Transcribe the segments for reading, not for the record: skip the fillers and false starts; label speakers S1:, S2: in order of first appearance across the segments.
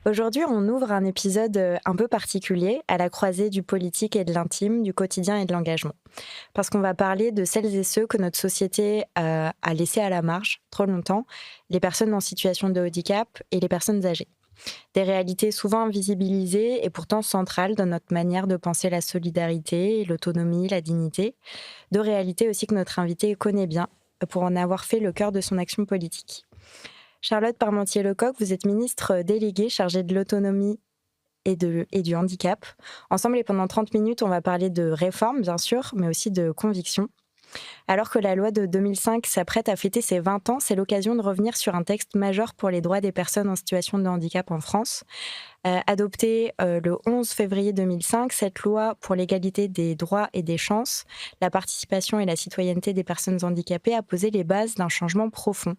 S1: Aujourd'hui, on ouvre un épisode un peu particulier, à la croisée du politique et de l'intime, du quotidien et de l'engagement. Parce qu'on va parler de celles et ceux que notre société a laissés à la marge trop longtemps, les personnes en situation de handicap et les personnes âgées. Des réalités souvent invisibilisées et pourtant centrales dans notre manière de penser la solidarité, l'autonomie, la dignité. Deux réalités aussi que notre invité connaît bien pour en avoir fait le cœur de son action politique. Charlotte Parmentier-Lecocq, vous êtes ministre déléguée chargée de l'autonomie et du handicap. Ensemble et pendant 30 minutes, on va parler de réforme, bien sûr, mais aussi de conviction. Alors que la loi de 2005 s'apprête à fêter ses 20 ans, c'est l'occasion de revenir sur un texte majeur pour les droits des personnes en situation de handicap en France. Adoptée le 11 février 2005, cette loi pour l'égalité des droits et des chances, la participation et la citoyenneté des personnes handicapées a posé les bases d'un changement profond.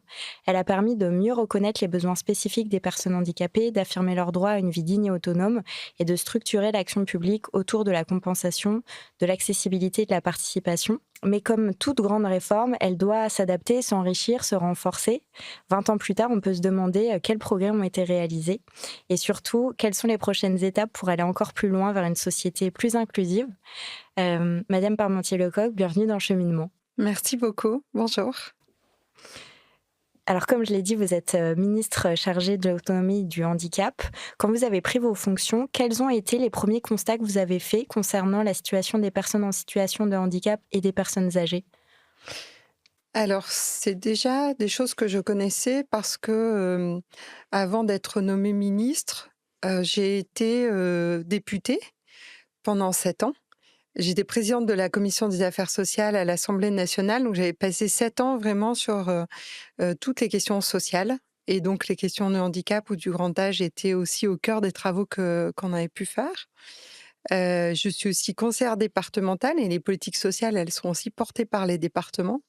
S1: Elle a permis de mieux reconnaître les besoins spécifiques des personnes handicapées, d'affirmer leur droit à une vie digne et autonome et de structurer l'action publique autour de la compensation, de l'accessibilité et de la participation. Mais comme toute grande réforme, elle doit s'adapter, s'enrichir, se renforcer. 20 ans plus tard, on peut se demander quels progrès ont été réalisés et surtout, quelles sont les prochaines étapes pour aller encore plus loin vers une société plus inclusive. Madame Parmentier-Lecocq, bienvenue dans Cheminement.
S2: Merci beaucoup. Bonjour.
S1: Alors, comme je l'ai dit, vous êtes ministre chargée de l'autonomie et du handicap. Quand vous avez pris vos fonctions, quels ont été les premiers constats que vous avez faits concernant la situation des personnes en situation de handicap et des personnes âgées ?
S2: Alors, c'est déjà des choses que je connaissais parce que, avant d'être nommée ministre, j'ai été, députée pendant 7 ans. J'étais présidente de la commission des affaires sociales à l'Assemblée nationale, donc j'avais passé 7 ans vraiment sur, toutes les questions sociales et donc les questions de handicap ou du grand âge étaient aussi au cœur des travaux qu'on avait pu faire. Je suis aussi conseillère départementale et les politiques sociales, elles sont aussi portées par les départements.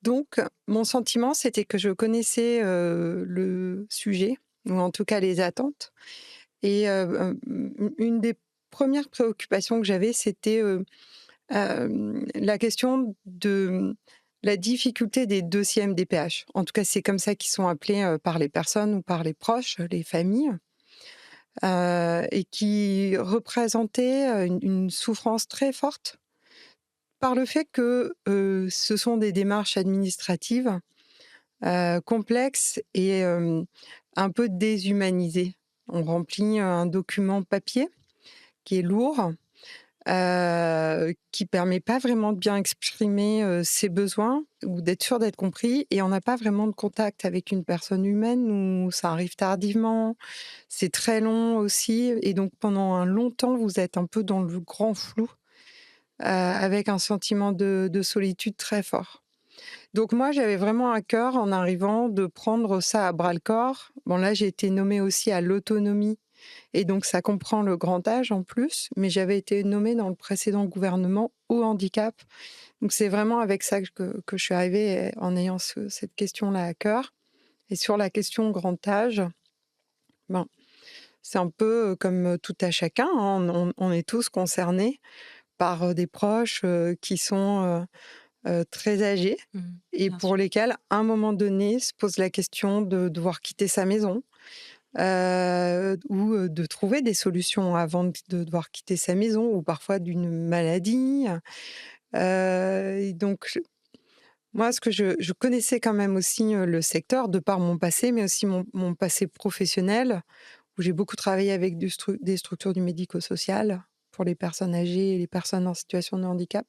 S2: Donc mon sentiment, c'était que je connaissais, le sujet ou en tout cas les attentes et une des premières préoccupations que j'avais, c'était, la question de la difficulté des dossiers MDPH. En tout cas, c'est comme ça qu'ils sont appelés, par les personnes ou par les proches, les familles, et qui représentaient, une souffrance très forte par le fait que, ce sont des démarches administratives, complexes et un peu déshumanisées. On remplit un document papier qui est lourd, qui permet pas vraiment de bien exprimer, ses besoins ou d'être sûr d'être compris et on n'a pas vraiment de contact avec une personne humaine ou ça arrive tardivement. C'est très long aussi et donc pendant un long temps, vous êtes un peu dans le grand flou, avec un sentiment de solitude très fort. Donc moi, j'avais vraiment à cœur, en arrivant, de prendre ça à bras-le-corps. Bon là, j'ai été nommée aussi à l'autonomie et donc ça comprend le grand âge en plus, mais j'avais été nommée dans le précédent gouvernement au handicap. Donc c'est vraiment avec ça que je suis arrivée, en ayant cette question-là à cœur. Et sur la question grand âge, ben, c'est un peu comme tout à chacun, hein, on est tous concernés par des proches qui sont très âgés et
S1: Bien
S2: pour
S1: sûr.
S2: lesquels, à un moment donné, se pose la question de devoir quitter sa maison, ou de trouver des solutions avant de devoir quitter sa maison ou parfois d'une maladie. Et donc moi, ce que je connaissais quand même aussi, le secteur de par mon passé, mais aussi mon passé professionnel où j'ai beaucoup travaillé avec des structures du médico-social pour les personnes âgées et les personnes en situation de handicap.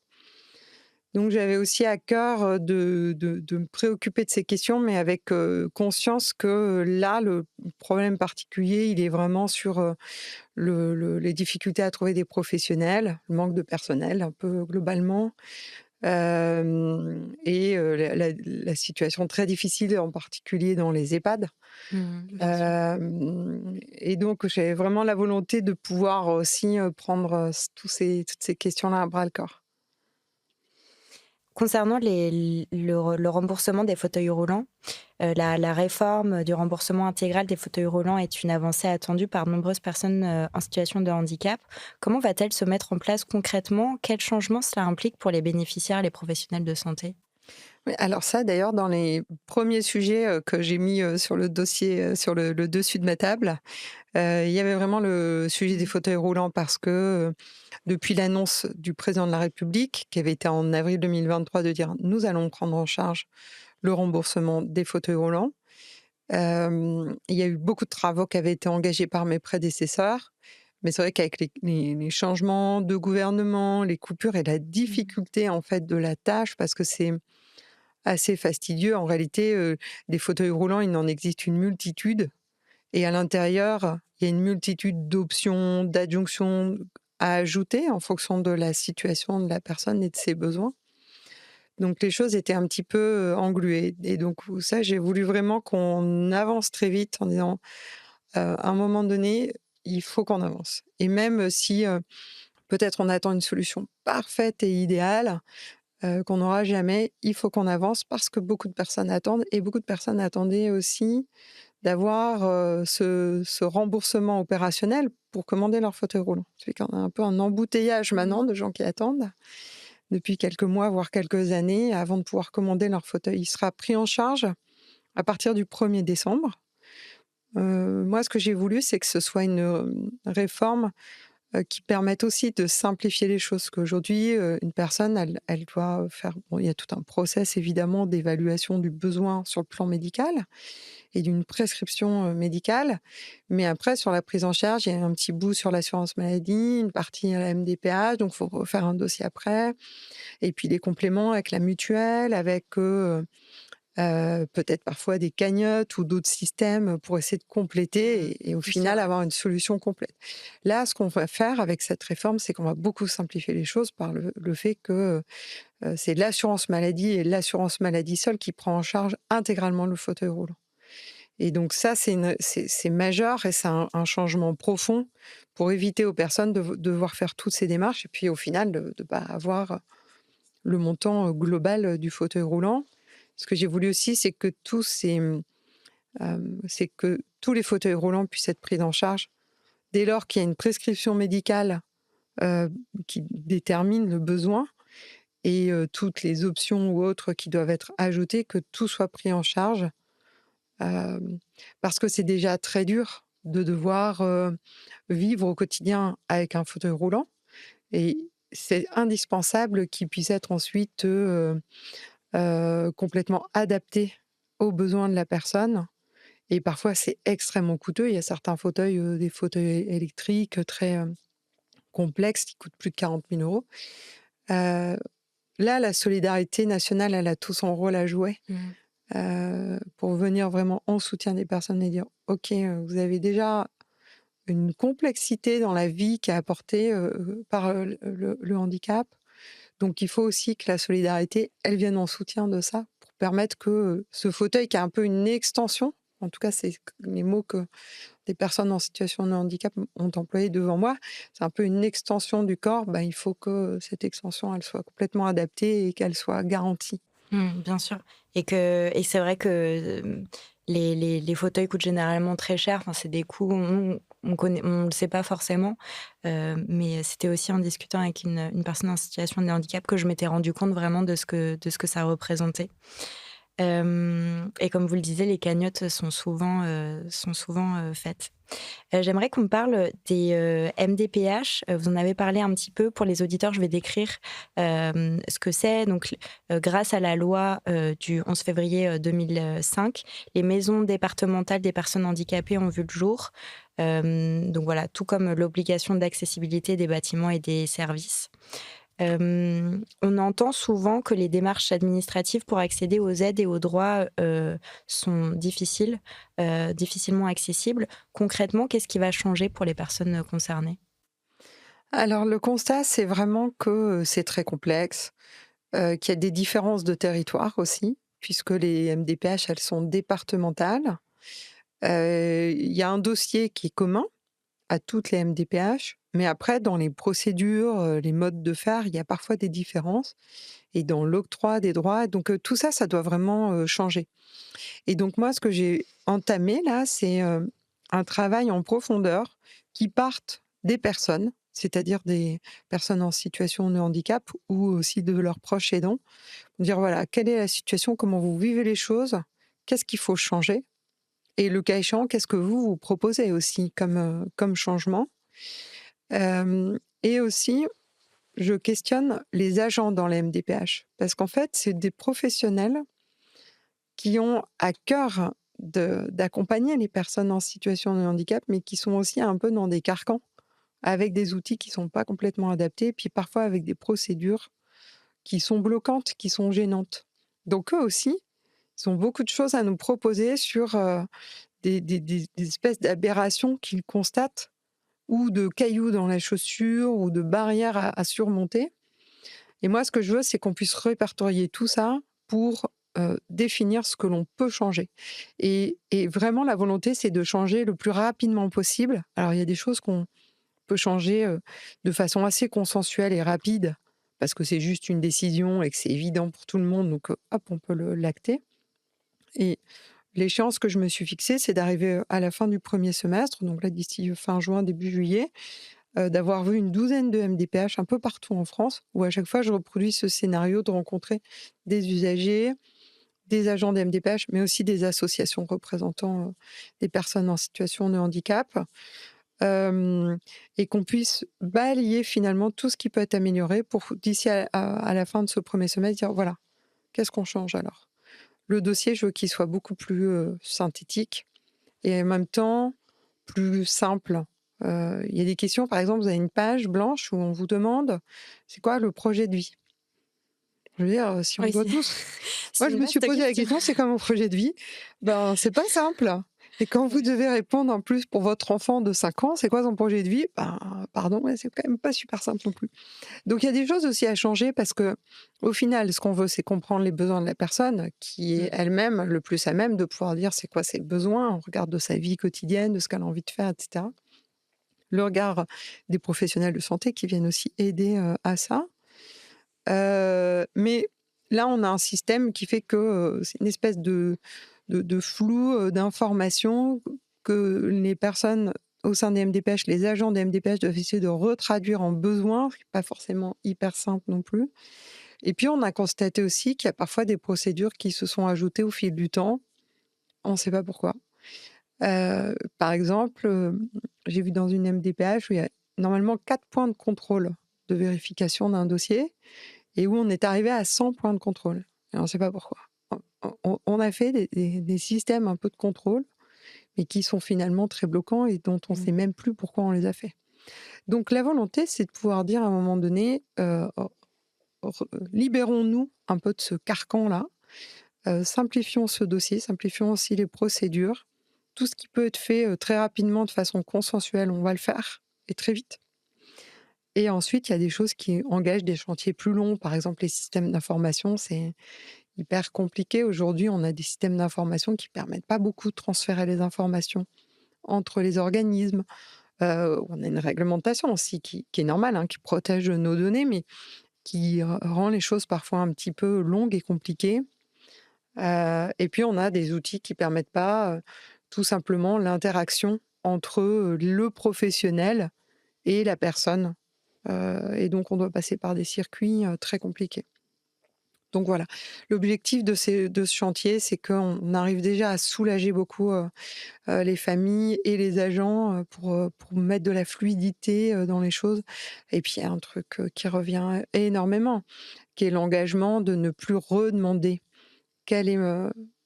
S2: Donc j'avais aussi à cœur, de me préoccuper de ces questions, mais avec, conscience que, là, le problème particulier, il est vraiment sur, les difficultés à trouver des professionnels, le manque de personnel un peu globalement, et la situation très difficile, en particulier dans les EHPAD.
S1: Bien sûr.
S2: Et donc j'avais vraiment la volonté de pouvoir aussi, prendre, toutes ces questions-là à bras-le-corps.
S1: Concernant le remboursement des fauteuils roulants, la réforme du remboursement intégral des fauteuils roulants est une avancée attendue par de nombreuses personnes en situation de handicap. Comment va-t-elle se mettre en place concrètement ? Quels changements cela implique pour les bénéficiaires et les professionnels de santé ?
S2: Oui, alors ça, d'ailleurs, dans les premiers sujets, que j'ai mis, sur le dossier, sur le dessus de ma table, il y avait vraiment le sujet des fauteuils roulants parce que, depuis l'annonce du président de la République, qui avait été en avril 2023 de dire: «Nous allons prendre en charge le remboursement des fauteuils roulants». Il y a eu beaucoup de travaux qui avaient été engagés par mes prédécesseurs, mais c'est vrai qu'avec les changements de gouvernement, les coupures et la difficulté, en fait, de la tâche parce que c'est assez fastidieux. En réalité, des fauteuils roulants, il en existe une multitude et à l'intérieur, il y a une multitude d'options, d'adjonctions à ajouter en fonction de la situation de la personne et de ses besoins. Donc les choses étaient un petit peu, engluées et donc ça, j'ai voulu vraiment qu'on avance très vite en disant, à un moment donné, il faut qu'on avance et même si, peut-être on attend une solution parfaite et idéale, qu'on n'aura jamais, il faut qu'on avance parce que beaucoup de personnes attendent et beaucoup de personnes attendaient aussi d'avoir, ce remboursement opérationnel pour commander leur fauteuil roulant. Ça fait qu'on a un peu un embouteillage maintenant de gens qui attendent depuis quelques mois, voire quelques années, avant de pouvoir commander leur fauteuil. Il sera pris en charge à partir du 1er décembre. Moi, ce que j'ai voulu, c'est que ce soit une, réforme, qui permette aussi de simplifier les choses. Parce qu'aujourd'hui, une personne, elle doit faire bon, il y a tout un process évidemment d'évaluation du besoin sur le plan médical et d'une prescription, médicale. Mais après sur la prise en charge, il y a un petit bout sur l'assurance maladie, une partie à la MDPH, donc il faut refaire un dossier après et puis les compléments avec la mutuelle, avec, peut-être parfois des cagnottes ou d'autres systèmes pour essayer de compléter et au
S1: C'est
S2: final
S1: vrai.
S2: avoir une solution complète. Là, ce qu'on va faire avec cette réforme, c'est qu'on va beaucoup simplifier les choses par le fait que, c'est l'assurance maladie et l'assurance maladie seule qui prend en charge intégralement le fauteuil roulant. Et donc ça, c'est majeur et c'est un changement profond pour éviter aux personnes de devoir faire toutes ces démarches et puis au final de pas avoir le montant, global, du fauteuil roulant. Ce que j'ai voulu aussi, c'est que tous les fauteuils roulants puissent être pris en charge dès lors qu'il y a une prescription médicale, heu, qui détermine le besoin et toutes les options ou autres qui doivent être ajoutées, que tout soit pris en charge. Parce que c'est déjà très dur de devoir, vivre au quotidien avec un fauteuil roulant et c'est indispensable qu'il puisse être ensuite, complètement adapté aux besoins de la personne et parfois c'est extrêmement coûteux. Il y a certains fauteuils, des fauteuils électriques, très, complexes qui coûtent plus de 40 000 €. Heu, Là, la solidarité nationale, elle a tout son rôle à jouer,
S1: Mmh.
S2: pour venir vraiment en soutien des personnes et dire: «OK, vous avez déjà une complexité dans la vie qui est apportée, par, le handicap. Donc il faut aussi que la solidarité, elle vienne en soutien de ça pour permettre que, ce fauteuil qui est un peu une extension, en tout cas c'est les mots que des personnes en situation de handicap ont employés devant moi, c'est un peu une extension du corps, bah, il faut que cette extension, elle soit complètement adaptée et qu'elle soit garantie.
S1: Bien sûr et c'est vrai que, les fauteuils coûtent généralement très cher. Enfin, c'est des coûts, on le sait pas forcément, mais c'était aussi en discutant avec une personne en situation de handicap que je m'étais rendu compte vraiment de ce que ça représentait. Et comme vous le disiez, les cagnottes sont souvent faites. J'aimerais qu'on parle des, MDPH. Vous en avez parlé un petit peu. Pour les auditeurs, je vais décrire, ce que c'est. Donc, grâce à la loi, du 11 février, 2005, les maisons départementales des personnes handicapées ont vu le jour. Donc voilà, tout comme l'obligation d'accessibilité des bâtiments et des services. On entend souvent que les démarches administratives pour accéder aux aides et aux droits, sont difficilement accessibles. Concrètement, qu'est-ce qui va changer pour les personnes concernées?
S2: Alors le constat, c'est vraiment que, c'est très complexe, qu'il y a des différences de territoire aussi, puisque les MDPH, elles sont départementales. Il y a un dossier qui est commun à toutes les MDPH, mais après dans les procédures, les modes de faire, il y a parfois des différences et dans l'octroi des droits, donc tout ça, ça doit vraiment, changer et donc moi, ce que j'ai entamé là, c'est, un travail en profondeur qui parte des personnes. c'est-à-dire des personnes en situation de handicap ou aussi de leurs proches aidants. Dire voilà, quelle est la situation, comment vous vivez les choses, qu'est-ce qu'il faut changer et le cas échéant, qu'est-ce que vous proposez aussi comme changement. Et aussi, je questionne les agents dans les MDPH parce qu'en fait, c'est des professionnels qui ont à cœur d'accompagner les personnes en situation de handicap, mais qui sont aussi un peu dans des carcans, avec des outils qui ne sont pas complètement adaptés, puis parfois avec des procédures qui sont bloquantes, qui sont gênantes. Donc eux aussi, ils ont beaucoup de choses à nous proposer sur des espèces d'aberrations qu'ils constatent, ou de cailloux dans la chaussure, ou de barrières à surmonter. Et moi, ce que je veux, c'est qu'on puisse répertorier tout ça pour définir ce que l'on peut changer. Et vraiment, la volonté, c'est de changer le plus rapidement possible. Alors, il y a des choses qu'on peut changer de façon assez consensuelle et rapide, parce que c'est juste une décision et que c'est évident pour tout le monde, donc hop, on peut l'acter. Et l'échéance que je me suis fixée, c'est d'arriver à la fin du premier semestre, donc là d'ici fin juin, début juillet, d'avoir vu une douzaine de MDPH un peu partout en France, où à chaque fois je reproduis ce scénario de rencontrer des usagers, des agents des MDPH, mais aussi des associations représentant des personnes en situation de handicap, et qu'on puisse balayer finalement tout ce qui peut être amélioré pour d'ici à la fin de ce premier semestre dire voilà, qu'est-ce qu'on change alors? Le dossier, je veux qu'il soit beaucoup plus synthétique et en même temps plus simple. Il y a des questions, par exemple, vous avez une page blanche où on vous demande c'est quoi le projet de vie. Je veux dire, si on
S1: Oui,
S2: doit
S1: c'est
S2: tous. Moi,
S1: c'est
S2: je
S1: une
S2: me suis
S1: vaste
S2: posé la
S1: question.
S2: question c'est quoi mon projet de vie? Ben, c'est pas simple. Et quand vous
S1: Ouais.
S2: devez répondre en plus pour votre enfant de 5 ans, c'est quoi son projet de vie? Ben, pardon, mais c'est quand même pas super simple non plus. Donc il y a des choses aussi à changer parce que au final, ce qu'on veut, c'est comprendre les besoins de la personne qui est
S1: Mmh.
S2: elle-même le plus à même de pouvoir dire c'est quoi ses besoins en regard de sa vie quotidienne, de ce qu'elle a envie de faire, etc. Le regard des professionnels de santé qui viennent aussi aider à ça. Mais là, on a un système qui fait que c'est une espèce de flou d'informations que les personnes au sein des MDPH, les agents des MDPH doivent essayer de retraduire en besoins, ce qui n'est pas forcément hyper simple non plus. Et puis, on a constaté aussi qu'il y a parfois des procédures qui se sont ajoutées au fil du temps. On ne sait pas pourquoi. Par exemple, j'ai vu dans une MDPH où il y a normalement 4 points de contrôle de vérification d'un dossier et où on est arrivé à 100 points de contrôle et on ne sait pas pourquoi. On a fait des systèmes un peu de contrôle, mais qui sont finalement très bloquants et dont on ne
S1: Mmh.
S2: sait même plus pourquoi on les a faits. Donc la volonté, c'est de pouvoir dire à un moment donné, libérons-nous un peu de ce carcan-là, simplifions ce dossier, simplifions aussi les procédures. Tout ce qui peut être fait très rapidement de façon consensuelle, on va le faire et très vite. Et ensuite, il y a des choses qui engagent des chantiers plus longs. Par exemple, les systèmes d'information, c'est hyper compliqué. Aujourd'hui, on a des systèmes d'information qui permettent pas beaucoup de transférer les informations entre les organismes. On a une réglementation aussi qui est normale, hein, qui protège nos données, mais qui rend les choses parfois un petit peu longues et compliquées. Et puis, on a des outils qui permettent pas tout simplement l'interaction entre le professionnel et la personne. Et donc, on doit passer par des circuits très compliqués. Donc voilà, l'objectif de ce chantier, c'est qu'on arrive déjà à soulager beaucoup les familles et les agents pour mettre de la fluidité dans les choses. Et puis il y a un truc qui revient énormément, qui est l'engagement de ne plus redemander quel est,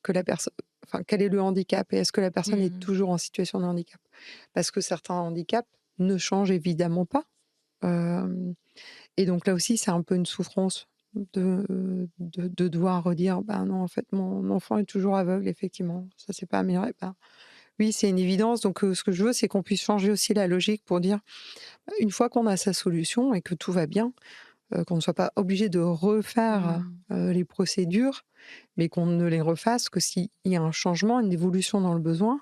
S2: que la personne, enfin, quel est le handicap et est-ce que la personne est
S1: Mmh.
S2: toujours en situation de handicap. Parce que certains handicaps ne changent évidemment pas. Euh, et donc là aussi, c'est un peu une souffrance de devoir redire: «Ben non, en fait, mon enfant est toujours aveugle, effectivement, ça s'est pas amélioré». Ben, oui, c'est une évidence, donc ce que je veux, c'est qu'on puisse changer aussi la logique pour dire: une fois qu'on a sa solution et que tout va bien, qu'on ne soit pas obligé de refaire,
S1: Mmh.
S2: les procédures, mais qu'on ne les refasse que s'il y a un changement, une évolution dans le besoin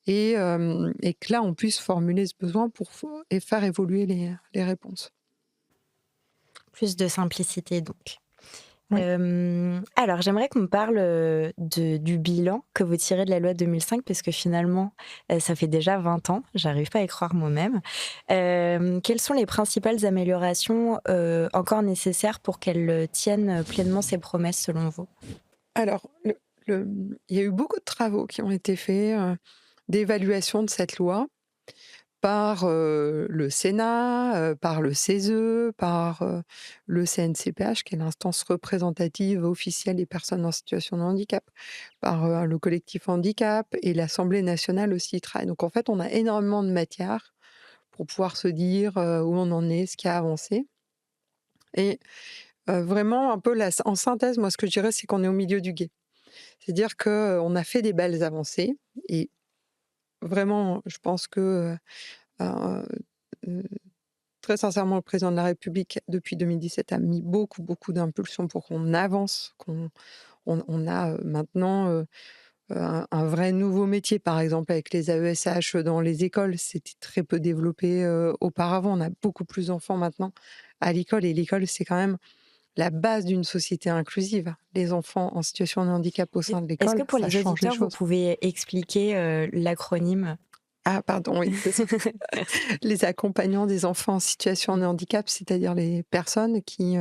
S2: et que là, on puisse formuler ce besoin pour et faire évoluer les réponses.
S1: Plus de simplicité donc.
S2: Oui.
S1: Alors j'aimerais qu'on parle, du bilan que vous tirez de la loi de 2005 parce que finalement, ça fait déjà 20 ans, j'arrive pas à y croire moi-même. Quelles sont les principales améliorations, encore nécessaires pour qu'elle, tienne pleinement ses promesses selon vous?
S2: Alors, il y a eu beaucoup de travaux qui ont été faits, d'évaluation de cette loi par, le Sénat, par le CESE, par, le CNCPH, qui est l'instance représentative officielle des personnes en situation de handicap, par, le collectif handicap et l'Assemblée nationale aussi y travaille. Donc en fait, on a énormément de matière pour pouvoir se dire, où on en est, ce qui a avancé et vraiment un peu en synthèse, moi ce que je dirais, c'est qu'on est au milieu du gué. C'est-à-dire qu'on a fait des belles avancées et vraiment, je pense que, heu heu, très sincèrement, le président de la République, depuis 2017, a mis beaucoup, beaucoup d'impulsion pour qu'on avance, qu'on a, maintenant, un vrai nouveau métier. Par exemple, avec les AESH dans les écoles, c'était très peu développé, auparavant. On a beaucoup plus d'enfants maintenant à l'école et l'école, c'est quand même la base d'une société inclusive. Les enfants en situation de handicap au sein de
S1: Est-ce que
S2: l'école,
S1: pour
S2: ça
S1: les
S2: change les
S1: auditeurs, vous
S2: choses.
S1: pouvez expliquer, l'acronyme?
S2: Ah pardon, oui,
S1: Merci.
S2: les accompagnants des enfants en situation de handicap, c'est-à-dire les personnes qui,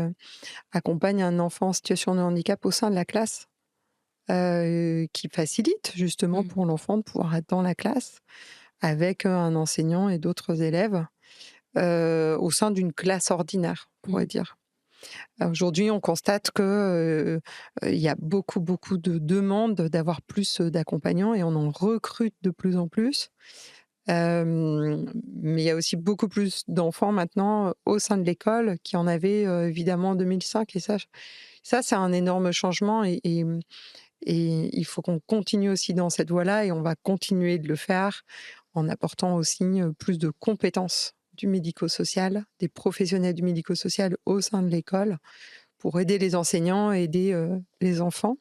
S2: accompagnent un enfant en situation de handicap au sein de la classe, qui facilitent justement
S1: Mmh.
S2: pour l'enfant de pouvoir être dans la classe avec, un enseignant et d'autres élèves, au sein d'une classe ordinaire, on pourrait
S1: Mmh.
S2: dire. Aujourd'hui, on constate que, il y a beaucoup, beaucoup de demandes d'avoir plus, d'accompagnants et on en recrute de plus en plus. Mais il y a aussi beaucoup plus d'enfants maintenant, au sein de l'école qu'il y en avait, évidemment en 2005 et ça c'est un énorme changement et il faut qu'on continue aussi dans cette voie-là et on va continuer de le faire en apportant aussi, plus de compétences du médico-social, des professionnels du médico-social au sein de l'école pour aider les enseignants, aider, les enfants.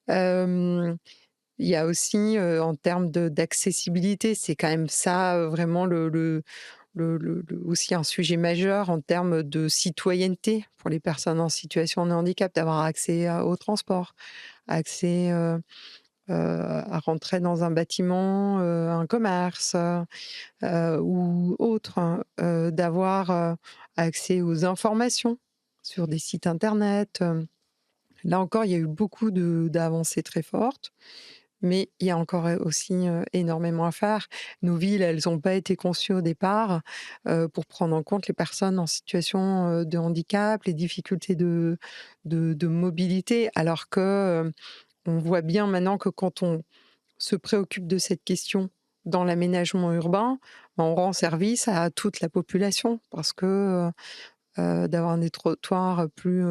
S2: Hem Il y a aussi, en termes d'accessibilité, c'est quand même ça, vraiment le aussi un sujet majeur en termes de citoyenneté pour les personnes en situation de handicap, d'avoir accès au transport, accès, à rentrer dans un bâtiment, un commerce, ou autre, hein, d'avoir, accès aux informations sur des sites internet, Là encore, il y a eu beaucoup d'avancées très fortes. Mais il y a encore, aussi, énormément à faire. Nos villes, elles n'ont pas été conçues au départ, pour prendre en compte les personnes en situation, de handicap, les difficultés de mobilité. Alors que, on voit bien maintenant que quand on se préoccupe de cette question dans l'aménagement urbain, ben, on rend service à toute la population parce que, d'avoir des trottoirs plus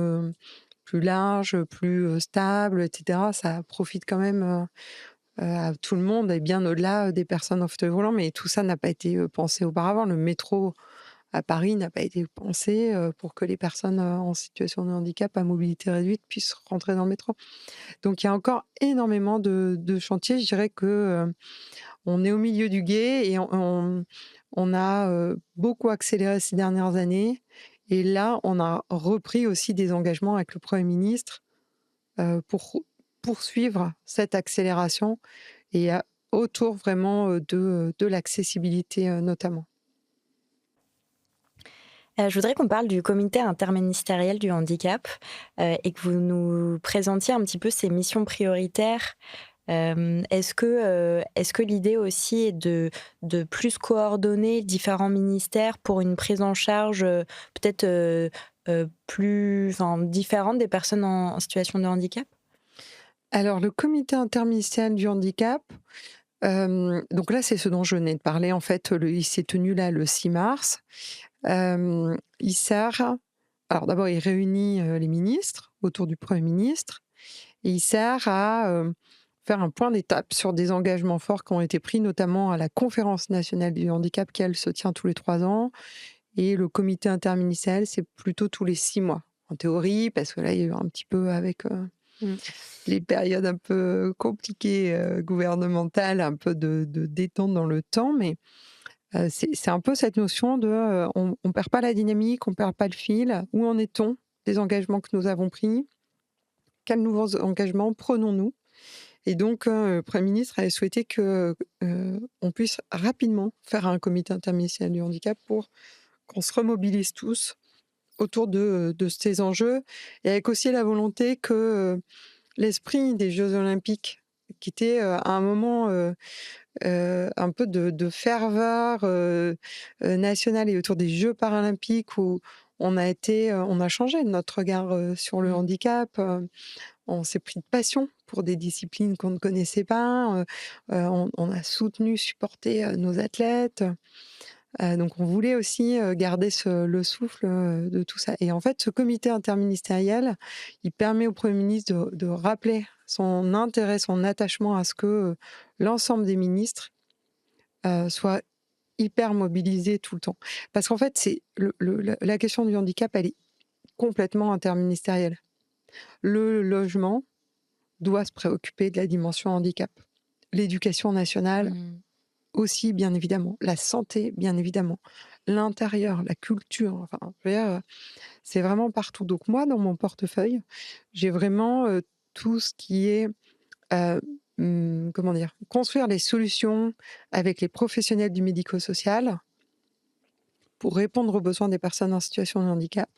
S2: larges, plus, stables et cetera, ça profite quand même, à tout le monde et bien au-delà, des personnes en fauteuil roulant. Mais tout ça n'a pas été, pensé auparavant. Le métro à Paris n'a pas été pensé, pour que les personnes, en situation de handicap à mobilité réduite puissent rentrer dans le métro. Donc il y a encore énormément de chantiers. Je dirais que, on est au milieu du gué et on a, beaucoup accéléré ces dernières années et là, on a repris aussi des engagements avec le Premier ministre, pour poursuivre cette accélération et autour vraiment, de l'accessibilité, notamment.
S1: Je voudrais qu'on parle du comité interministériel du handicap, et que vous nous présentiez un petit peu ses missions prioritaires. Est-ce que l'idée aussi est de plus coordonner différents ministères pour une prise en charge, peut-être, plus enfin, différente des personnes en situation de handicap?
S2: Alors le comité interministériel du handicap, donc là, c'est ce dont je venais de parler. En fait, il s'est tenu là le 6 mars. Il sert alors d'abord, il réunit, les ministres autour du Premier ministre et il sert à, faire un point d'étape sur des engagements forts qui ont été pris, notamment à la conférence nationale du handicap qui, elle, se tient tous les 3 ans et le comité interministériel, c'est plutôt tous les 6 mois, en théorie, parce que là, il y a eu un petit peu avec,
S1: Mmh.
S2: les périodes un peu compliquées, gouvernementales, un peu de détente dans le temps, mais c'est un peu cette notion de, on perd pas la dynamique, on perd pas le fil. Où en est-on des engagements que nous avons pris? quels nouveaux engagements prenons-nous? Et donc, le Premier ministre avait souhaité que, on puisse rapidement faire un comité interministériel du handicap pour qu'on se remobilise tous autour de ces enjeux et avec aussi la volonté que, l'esprit des Jeux olympiques qui était, à un moment, un peu de ferveur, nationale et autour des Jeux paralympiques où on a changé notre regard, sur le
S1: Mmh.
S2: handicap, on s'est pris de passion pour des disciplines qu'on ne connaissait pas, on a soutenu, supporté, nos athlètes, donc on voulait aussi, garder le souffle, de tout ça et en fait, ce comité interministériel, il permet au Premier ministre de rappeler son intérêt, son attachement à ce que, l'ensemble des ministres, soient hyper mobilisés tout le temps. Parce qu'en fait, c'est la question du handicap, elle est complètement interministérielle. Le logement doit se préoccuper de la dimension handicap. L'éducation nationale
S1: Mmh.
S2: aussi, bien évidemment. La santé, bien évidemment. L'intérieur, la culture, enfin, je veux dire, c'est vraiment partout. Donc moi, dans mon portefeuille, j'ai vraiment, tout ce qui est, heu, comment dire? Construire les solutions avec les professionnels du médico-social pour répondre aux besoins des personnes en situation de handicap.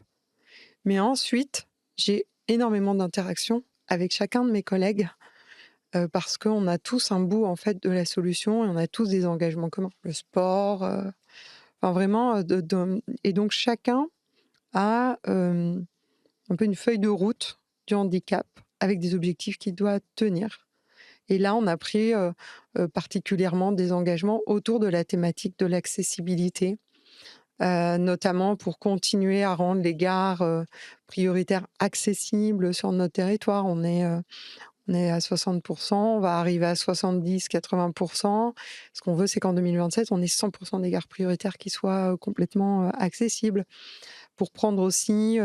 S2: Mais ensuite, j'ai énormément d'interactions avec chacun de mes collègues, parce qu'on a tous un bout, en fait, de la solution et on a tous des engagements communs. Le sport, enfin vraiment, et donc chacun a, un peu une feuille de route du handicap avec des objectifs qu'il doit tenir. Et là, on a pris, particulièrement des engagements autour de la thématique de l'accessibilité, notamment pour continuer à rendre les gares, prioritaires accessibles sur notre territoire. On est à 60, on va arriver à 70-80. Ce qu'on veut, c'est qu'en 2027, on ait 100 des gares prioritaires qui soient, complètement, accessibles. Pour prendre aussi,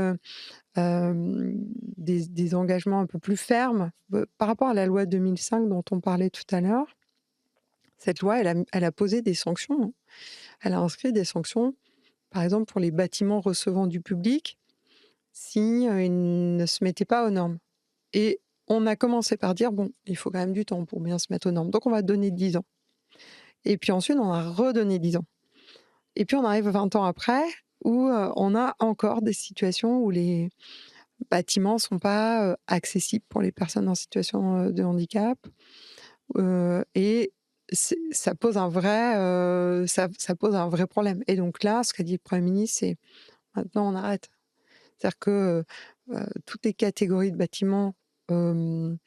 S2: des engagements un peu plus fermes, par rapport à la loi 2005 dont on parlait tout à l'heure. Cette loi, elle a posé des sanctions, hein. Elle a inscrit des sanctions, par exemple pour les bâtiments recevant du public, si, ils ne se mettaient pas aux normes. Et on a commencé par dire: «Bon, il faut quand même du temps pour bien se mettre aux normes, donc on va donner 10 ans». Et puis ensuite, on a redonné 10 ans. Et puis on arrive 20 ans après où, on a encore des situations où les bâtiments sont pas, accessibles pour les personnes en situation, de handicap, et ça pose un vrai, ça pose un vrai problème. Et donc là, ce qu'a dit le Premier ministre, c'est: «Maintenant on arrête». C'est-à-dire que, toutes les catégories de bâtiments, hem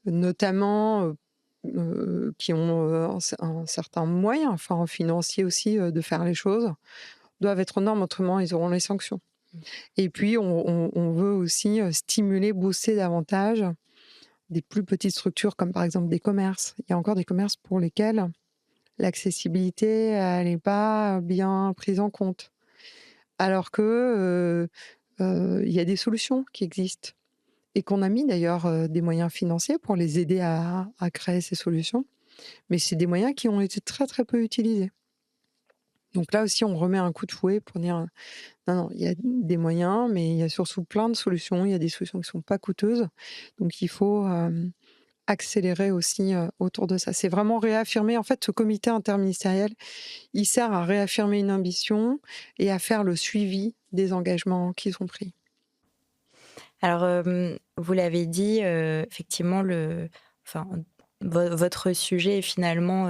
S2: notamment, qui ont, un certain moyen, enfin financier aussi, de faire les choses, doivent être aux normes, autrement ils auront les sanctions. Et puis on veut aussi, stimuler, booster davantage des plus petites structures comme par exemple des commerces. Il y a encore des commerces pour lesquels l'accessibilité, elle n'est pas bien prise en compte. Alors que, il y a des solutions qui existent et qu'on a mis d'ailleurs, des moyens financiers pour les aider à créer ces solutions. Mais c'est des moyens qui ont été très, très peu utilisés. Donc là aussi, on remet un coup de fouet pour dire: «Non, non, il y a des moyens, mais il y a surtout plein de solutions. Il y a des solutions qui sont pas coûteuses». Donc il faut, accélérer aussi, autour de ça. C'est vraiment réaffirmer en fait, ce comité interministériel, il sert à réaffirmer une ambition et à faire le suivi des engagements qui sont pris.
S1: Alors, vous l'avez dit, effectivement, enfin, votre sujet est finalement,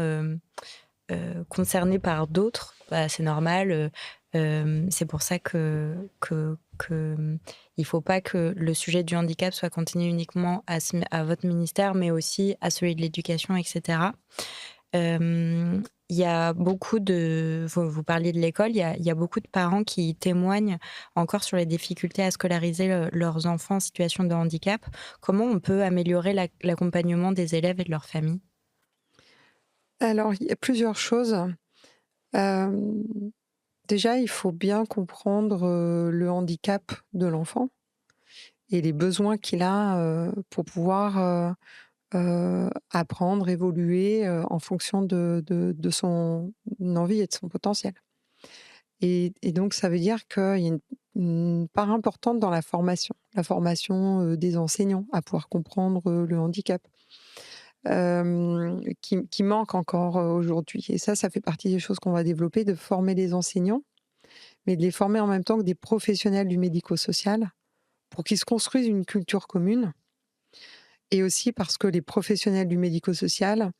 S1: concerné par d'autres. Bah, c'est normal, c'est pour ça il faut pas que le sujet du handicap soit cantonné uniquement à votre ministère, mais aussi à celui de l'éducation et cetera. Il y a beaucoup vous parliez de l'école, il y a beaucoup de parents qui témoignent encore sur les difficultés à scolariser, leurs enfants en situation de handicap. Comment on peut améliorer l'accompagnement des élèves et de leurs familles?
S2: Alors, il y a plusieurs choses. Hem, Déjà, il faut bien comprendre, le handicap de l'enfant et les besoins qu'il a, pour pouvoir, apprendre, évoluer, en fonction de son envie et de son potentiel. Et donc ça veut dire qu'il y a part importante dans la formation, des enseignants à pouvoir comprendre, le handicap, qui manque encore, aujourd'hui et ça fait partie des choses qu'on va développer, de former les enseignants, mais de les former en même temps que des professionnels du médico-social pour qu'ils se construisent une culture commune et aussi parce que les professionnels du médico-social,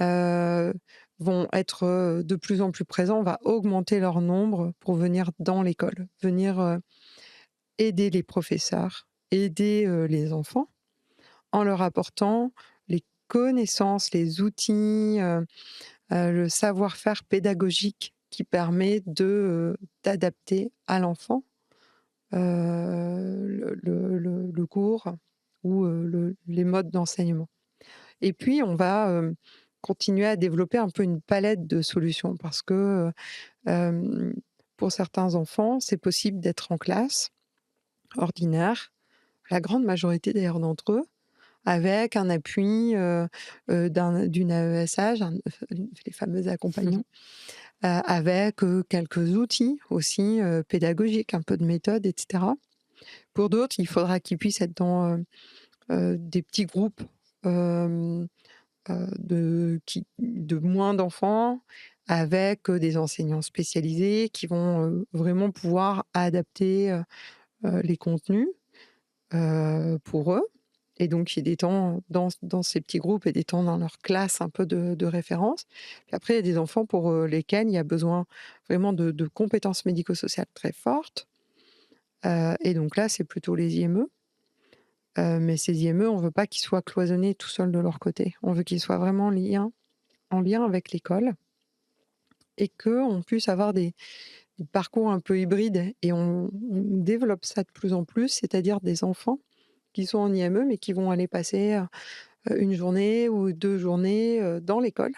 S2: heu, vont être, de plus en plus présents. On va augmenter leur nombre pour venir dans l'école, venir, aider les professeurs, aider, les enfants en leur apportant les connaissances, les outils, le savoir-faire pédagogique qui permet d'adapter à l'enfant, le cours ou, les modes d'enseignement. Et puis on va, continuer à développer un peu une palette de solutions parce que, pour certains enfants, c'est possible d'être en classe ordinaire, la grande majorité d'ailleurs d'entre eux, avec un appui, d'une AESH, les fameux accompagnants, avec, quelques outils aussi, pédagogiques, un peu de méthode et cetera. Pour d'autres, il faudra qu'ils puissent être dans, des petits groupes, hem, de moins d'enfants avec, des enseignants spécialisés qui vont, vraiment pouvoir adapter, les contenus, pour eux et donc il y a des temps dans ces petits groupes et des temps dans leur classe un peu de référence. Puis après, il y a des enfants pour, lesquels il y a besoin vraiment de compétences médico-sociales très fortes, et donc là, c'est plutôt les IME, mais ces IME, on veut pas qu'ils soient cloisonnés tout seuls de leur côté. On veut qu'ils soient vraiment en lien avec l'école et qu'on puisse avoir des parcours un peu hybrides et on développe ça de plus en plus, c'est-à-dire des enfants qui sont en IME, mais qui vont aller passer, 1 journée ou 2 journées, dans l'école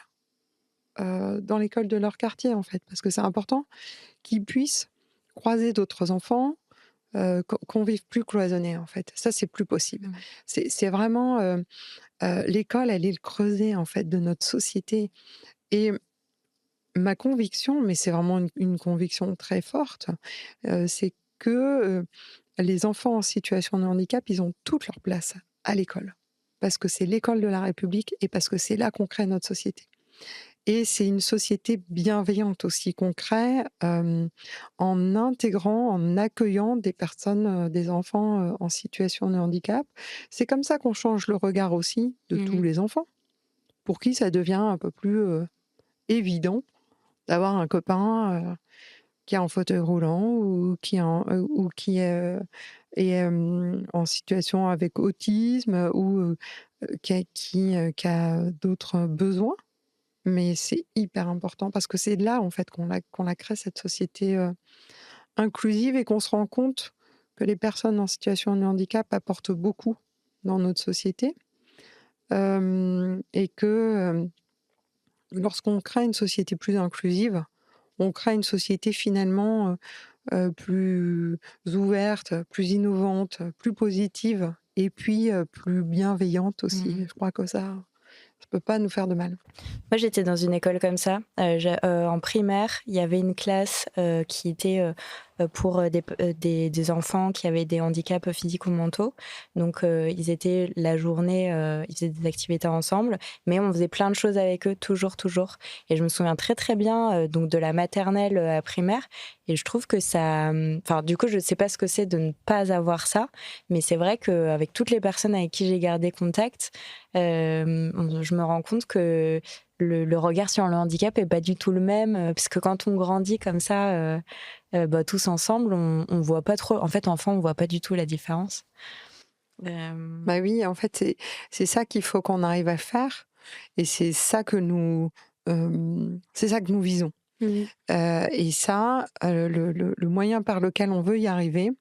S2: de leur quartier, en fait. Parce que c'est important qu'ils puissent croiser d'autres enfants, qu'on vive plus cloisonnés, en fait. Ça, c'est plus possible.
S1: Mmh.
S2: C'est vraiment, l'école, elle est le creuset, en fait, de notre société et ma conviction, mais c'est vraiment une conviction très forte, c'est que, les enfants en situation de handicap, ils ont toute leur place à l'école. Parce que c'est l'école de la République et parce que c'est là qu'on crée notre société. Et c'est une société bienveillante aussi qu'on crée, en intégrant, en accueillant des personnes, des enfants, en situation de handicap. C'est comme ça qu'on change le regard aussi de tous
S1: Mmh.
S2: les enfants, pour qui ça devient un peu plus, évident d'avoir un copain, qui est en fauteuil roulant ou qui, est, en situation avec autisme ou, qui a d'autres besoins. Mais c'est hyper important parce que c'est là, en fait, qu'on la crée cette société, inclusive et qu'on se rend compte que les personnes en situation de handicap apportent beaucoup dans notre société, et que, lorsqu'on crée une société plus inclusive, on crée une société finalement, plus ouverte, plus innovante, plus positive et puis, plus bienveillante aussi.
S1: Mmh.
S2: Je crois que ça peut pas nous faire de mal.
S1: Moi, j'étais dans une école comme ça. En primaire, il y avait une classe, qui était, pour, des enfants qui avaient des handicaps physiques ou mentaux. Donc, ils étaient la journée, ils faisaient des activités ensemble, mais on faisait plein de choses avec eux, toujours, toujours. Et je me souviens très, très bien, donc de la maternelle, à primaire et je trouve que ça, enfin, du coup, je ne sais pas ce que c'est de ne pas avoir ça, mais c'est vrai qu'avec toutes les personnes avec qui j'ai gardé contact, je me rends compte que le regard sur le handicap est pas du tout le même, parce que quand on grandit comme ça, bah, tous ensemble, on voit pas trop en fait, enfant, on voit pas du tout la différence. Hem,
S2: Bah oui, en fait, c'est ça qu'il faut qu'on arrive à faire et c'est ça que nous visons.
S1: mmh
S2: Et ça, le moyen par lequel on veut y arriver,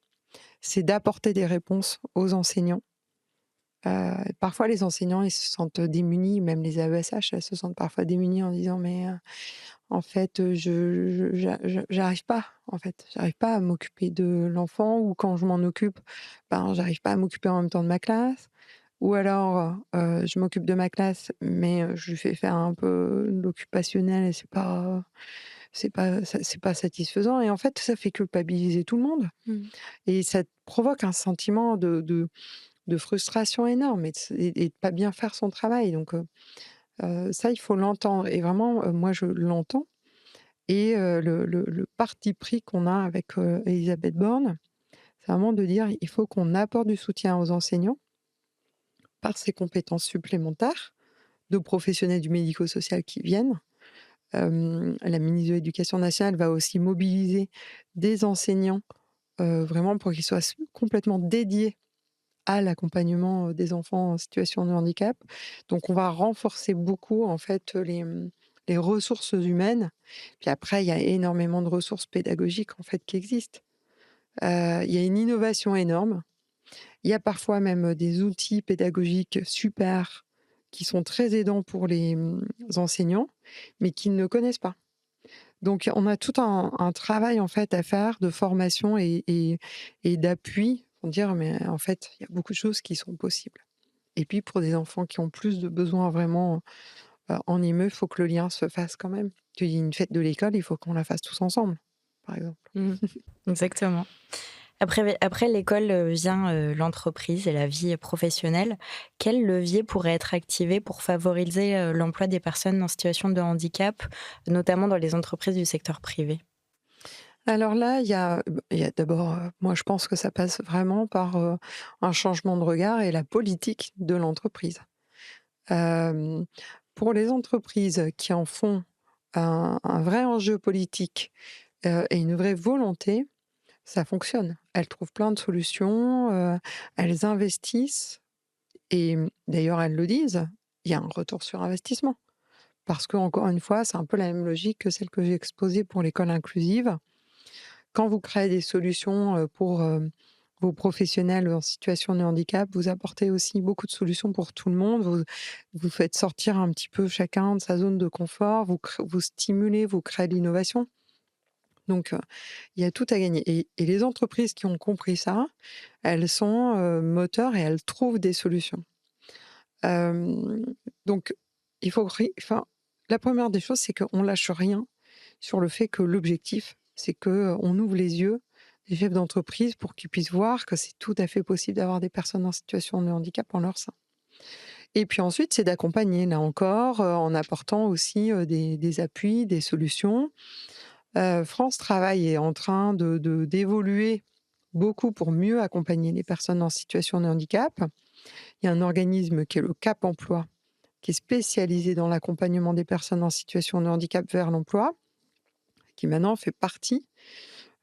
S2: c'est d'apporter des réponses aux enseignants. Parfois les enseignants, ils se sentent démunis, même les AESH, elles se sentent parfois démunies en disant: «Mais, en fait, j'arrive pas, en fait, j'arrive pas à m'occuper de l'enfant ou quand je m'en occupe, ben, j'arrive pas à m'occuper en même temps de ma classe». Ou alors, je m'occupe de ma classe, mais je lui fais faire un peu de l'occupationnel et c'est pas satisfaisant et en fait, ça fait culpabiliser tout le monde
S1: Mmh.
S2: et ça provoque un sentiment de frustration énorme et de pas bien faire son travail donc ça, il faut l'entendre et vraiment, moi, je l'entends et le parti pris qu'on a avec, Élisabeth Borne, c'est vraiment de dire: «Il faut qu'on apporte du soutien aux enseignants par ces compétences supplémentaires de professionnels du médico-social qui viennent». La ministre de l'Éducation nationale va aussi mobiliser des enseignants, vraiment pour qu'ils soient complètement dédiés à l'accompagnement, des enfants en situation de handicap. Donc on va renforcer beaucoup en fait, les ressources humaines. Puis après, il y a énormément de ressources pédagogiques en fait qui existent. Il y a une innovation énorme. Il y a parfois même, des outils pédagogiques super qui sont très aidants pour les, enseignants, mais qu'ils ne connaissent pas. Donc on a tout un travail en fait à faire de formation et d'appui pour dire: «Mais en fait, il y a beaucoup de choses qui sont possibles». Et puis pour des enfants qui ont plus de besoins vraiment, en IME, il faut que le lien se fasse quand même. Qu'il y ait une fête de l'école, il faut qu'on la fasse tous ensemble, par exemple.
S1: Mmh. Exactement. Après l'école, vient, l'entreprise et la vie professionnelle. Quel levier pourrait être activé pour favoriser, l'emploi des personnes en situation de handicap, notamment dans les entreprises du secteur privé?
S2: Alors là, il y a d'abord, moi je pense que ça passe vraiment par, un changement de regard et la politique de l'entreprise. Hem, pour les entreprises qui en font un vrai enjeu politique, et une vraie volonté, ça fonctionne. Elles trouvent plein de solutions, elles investissent et d'ailleurs elles le disent, il y a un retour sur investissement. Parce que encore une fois, c'est un peu la même logique que celle que j'ai exposée pour l'école inclusive. Quand vous créez des solutions, pour, vos professionnels en situation de handicap, vous apportez aussi beaucoup de solutions pour tout le monde. Vous faites sortir un petit peu chacun de sa zone de confort, vous stimulez, vous créez de l'innovation. Donc, il y a tout à gagner et les entreprises qui ont compris ça, elles sont, moteurs et elles trouvent des solutions. Hem, donc il faut enfin, la première des choses, c'est qu'on lâche rien sur le fait que l'objectif, c'est que, on ouvre les yeux des chefs d'entreprise pour qu'ils puissent voir que c'est tout à fait possible d'avoir des personnes en situation de handicap en leur sein. Et puis ensuite, c'est d'accompagner, là encore, en apportant aussi, des appuis, des solutions. France Travail est en train d'évoluer beaucoup pour mieux accompagner les personnes en situation de handicap. Il y a un organisme qui est le Cap Emploi, qui est spécialisé dans l'accompagnement des personnes en situation de handicap vers l'emploi, qui maintenant fait partie,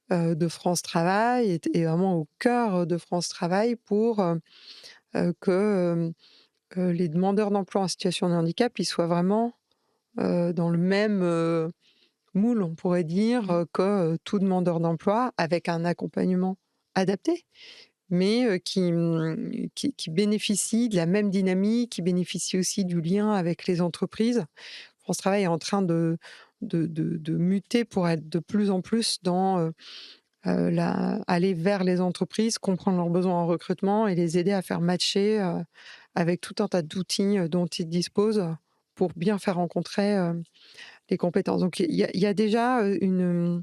S2: de France Travail est vraiment au cœur de France Travail pour, que, les demandeurs d'emploi en situation de handicap, ils soient vraiment, dans le même, moule, on pourrait dire,
S1: Mmh.
S2: que, tout demandeur d'emploi avec un accompagnement adapté, mais qui bénéficie de la même dynamique, qui bénéficie aussi du lien avec les entreprises. France Travail est en train de muter pour être de plus en plus dans, aller vers les entreprises, comprendre leurs besoins en recrutement et les aider à faire matcher, avec tout un tas d'outils, dont ils disposent, pour bien faire rencontrer, les compétences. Donc il y a déjà, je veux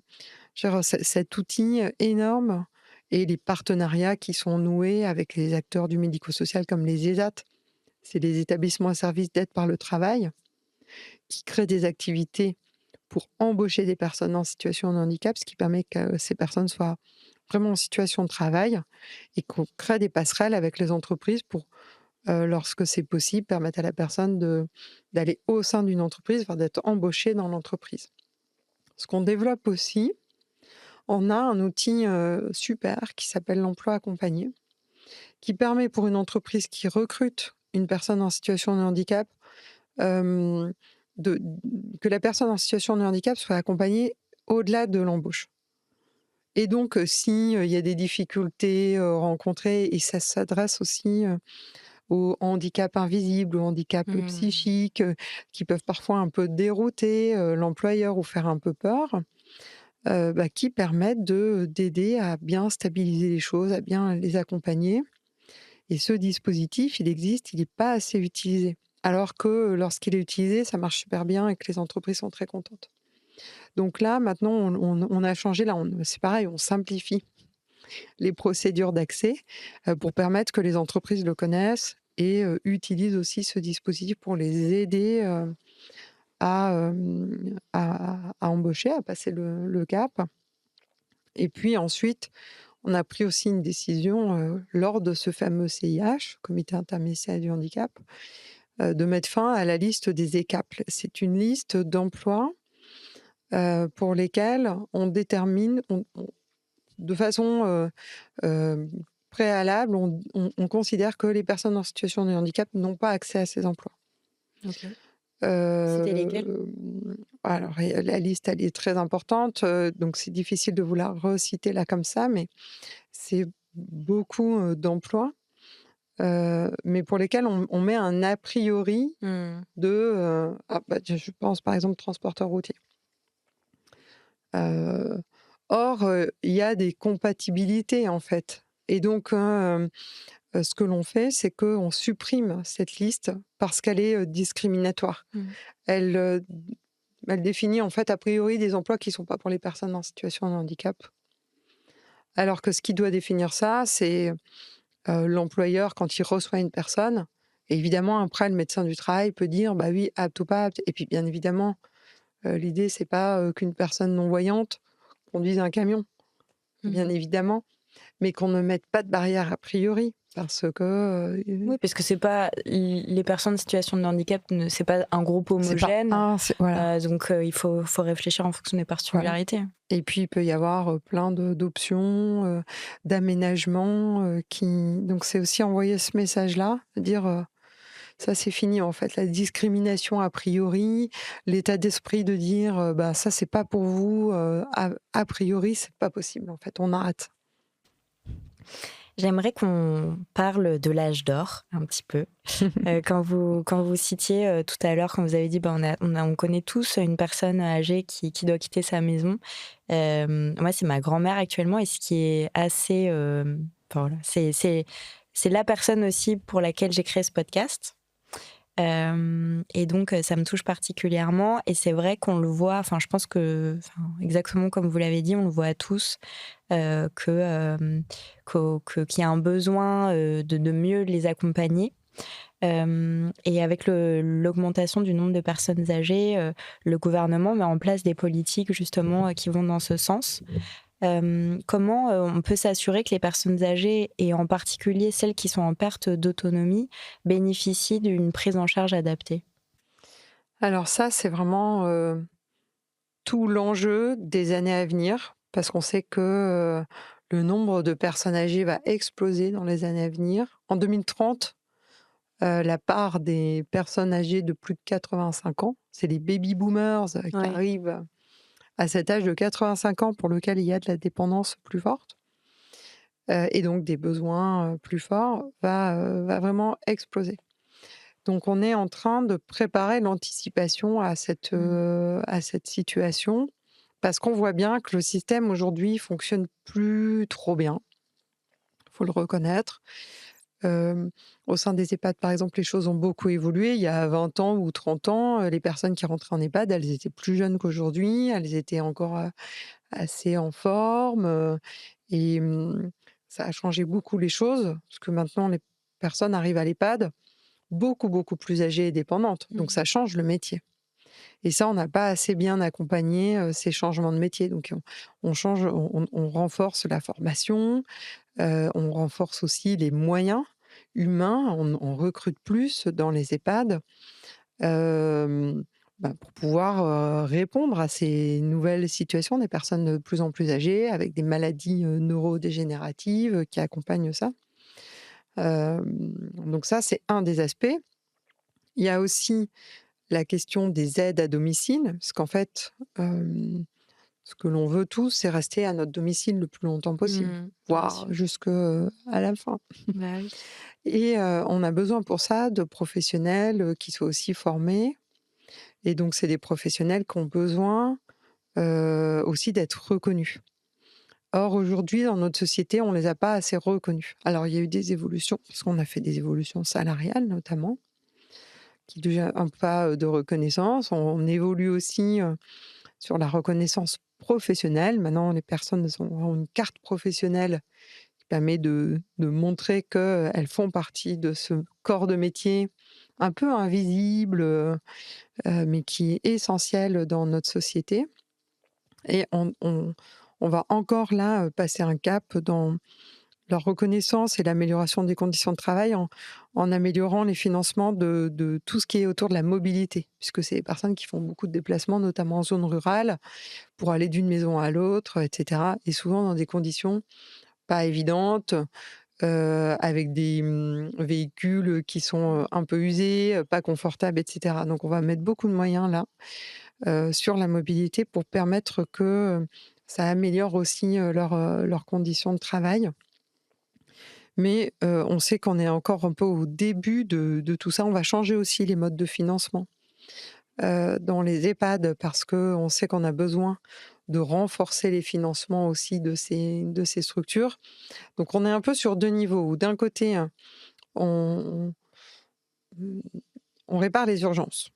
S2: dire, cet outil, énorme et les partenariats qui sont noués avec les acteurs du médico-social comme les ESAT, c'est les établissements à service d'aide par le travail, qui créent des activités pour embaucher des personnes en situation de handicap, ce qui permet que ces personnes soient vraiment en situation de travail et qu'on crée des passerelles avec les entreprises pour, lorsque c'est possible, permettre à la personne d'aller au sein d'une entreprise, enfin d'être embauchée dans l'entreprise. Ce qu'on développe aussi, on a un outil, super qui s'appelle l'emploi accompagné, qui permet pour une entreprise qui recrute une personne en situation de handicap, hem, de que la personne en situation de handicap soit accompagnée au-delà de l'embauche. Et donc, si, il y a des difficultés, rencontrées et ça s'adresse aussi, aux handicaps invisibles, aux handicaps,
S1: Mmh.
S2: psychiques, qui peuvent parfois un peu dérouter, l'employeur ou faire un peu peur, bah, qui permettent d'aider à bien stabiliser les choses, à bien les accompagner et ce dispositif, il existe, il n'est pas assez utilisé. Alors que, lorsqu'il est utilisé, ça marche super bien et que les entreprises sont très contentes. Donc là, maintenant, on a changé, là, c'est pareil, on simplifie les procédures d'accès, pour permettre que les entreprises le connaissent et utilisent aussi ce dispositif pour les aider, à embaucher, à passer le cap. Et puis ensuite, on a pris aussi une décision, lors de ce fameux CIH, Comité interministériel du handicap, de mettre fin à la liste des ECAP. C'est une liste d'emplois, pour lesquels on détermine, de façon, hem, préalable, on considère que les personnes en situation de handicap n'ont pas accès à ces emplois.
S1: OK. C'était lesquels?
S2: Alors et la liste, elle est très importante, donc c'est difficile de vous la reciter là comme ça, mais c'est beaucoup, d'emplois, mais pour lesquels on met un a priori
S1: Mmh.
S2: de, je pense par exemple transporteur routier. Heu, Or, il y a des compatibilités en fait et donc, ce que l'on fait, c'est qu'on supprime cette liste parce qu'elle est, discriminatoire.
S1: Mmh.
S2: Elle, elle définit en fait a priori des emplois qui ne sont pas pour les personnes en situation de handicap. Alors que ce qui doit définir ça, c'est, l'employeur quand il reçoit une personne et évidemment après le médecin du travail peut dire: «Bah oui, apte ou pas apte» et puis bien évidemment, l'idée c'est pas, qu'une personne non-voyante conduise un camion, bien
S1: Mmh.
S2: évidemment, mais qu'on ne mette pas de barrière a priori parce que,
S1: Oui, parce que c'est pas les personnes en situation de handicap, c'est pas un groupe
S2: c'est pas
S1: homogène,
S2: un c'est voilà,
S1: donc il faut réfléchir en fonction des
S2: voilà.
S1: particularités.
S2: Et puis, il peut y avoir, plein d'options, d'aménagements, qui donc c'est aussi envoyer ce message-là, dire, ça c'est fini en fait, la discrimination a priori, l'état d'esprit de dire, bah, ça c'est pas pour vous, a priori, c'est pas possible en fait, on arrête.
S1: J'aimerais qu'on parle de l'âge d'or un petit peu. Quand vous citiez, tout à l'heure, quand vous avez dit: «Bah, on connaît tous une personne âgée qui doit quitter sa maison». Moi, c'est ma grand-mère actuellement et ce qui est assez, enfin voilà, c'est la personne aussi pour laquelle j'ai créé ce podcast. Et donc ça me touche particulièrement et c'est vrai qu'on le voit, enfin je pense que, enfin, exactement comme vous l'avez dit, on le voit tous, que, qu'il y a un besoin, de mieux les accompagner. Et avec l'augmentation du nombre de personnes âgées, le gouvernement met en place des politiques justement, qui vont dans ce sens. Comment, on peut s'assurer que les personnes âgées et en particulier celles qui sont en perte d'autonomie bénéficient d'une prise en charge adaptée?
S2: Alors ça, c'est vraiment, tout l'enjeu des années à venir parce qu'on sait que, le nombre de personnes âgées va exploser dans les années à venir. En 2030, la part des personnes âgées de plus de 85 ans, c'est les baby boomers, qui
S1: Ouais.
S2: arrivent à cet âge de 85 ans pour lequel il y a de la dépendance plus forte, et donc des besoins, plus forts, va vraiment exploser. Donc on est en train de préparer l'anticipation
S1: Mmh.
S2: à cette situation parce qu'on voit bien que le système aujourd'hui fonctionne plus trop bien, faut le reconnaître. Hem, Au sein des EHPAD, par exemple, les choses ont beaucoup évolué. Il y a 20 ans ou 30 ans, les personnes qui rentraient en EHPAD, elles étaient plus jeunes qu'aujourd'hui, elles étaient encore, assez en forme, et ça a changé beaucoup les choses parce que maintenant les personnes arrivent à l'EHPAD beaucoup, beaucoup plus âgées et dépendantes, donc
S1: Mmh.
S2: ça change le métier et ça, on n'a pas assez bien accompagné, ces changements de métier donc on change, on renforce la formation, on renforce aussi les moyens humains, on recrute plus dans les EHPAD, hem, pour pouvoir, répondre à ces nouvelles situations des personnes de plus en plus âgées avec des maladies, neurodégénératives, qui accompagnent ça. Donc ça, c'est un des aspects. Il y a aussi la question des aides à domicile, parce qu'en fait, ce que l'on veut tous, c'est rester à notre domicile le plus longtemps possible,
S1: Mmh. Bien
S2: voire
S1: sûr.
S2: jusque, à la fin.
S1: Bah oui.
S2: Et on a besoin pour ça de professionnels, qui soient aussi formés et donc c'est des professionnels qui ont besoin, aussi d'être reconnus. Or aujourd'hui, dans notre société, on les a pas assez reconnus. Alors il y a eu des évolutions, parce qu'on a fait des évolutions salariales notamment, qui déjà un pas, de reconnaissance. On évolue aussi, sur la reconnaissance professionnelle. Maintenant, les personnes ont une carte professionnelle qui permet de montrer qu'elles font partie de ce corps de métier un peu invisible, mais qui est essentiel dans notre société. Et on va encore là, passer un cap dans la reconnaissance et l'amélioration des conditions de travail en améliorant les financements de tout ce qui est autour de la mobilité, puisque c'est des personnes qui font beaucoup de déplacements, notamment en zone rurale, pour aller d'une maison à l'autre, et cetera, et souvent dans des conditions pas évidentes, avec des, véhicules qui sont, un peu usés, pas confortables, et cetera. Donc on va mettre beaucoup de moyens là, sur la mobilité pour permettre que, ça améliore aussi, leurs conditions de travail. Mais, on sait qu'on est encore un peu au début de tout ça. On va changer aussi les modes de financement, dans les EHPAD parce qu'on sait qu'on a besoin de renforcer les financements aussi de ces structures. Donc on est un peu sur 2 niveaux où d'un côté, on mmh, on répare les urgences.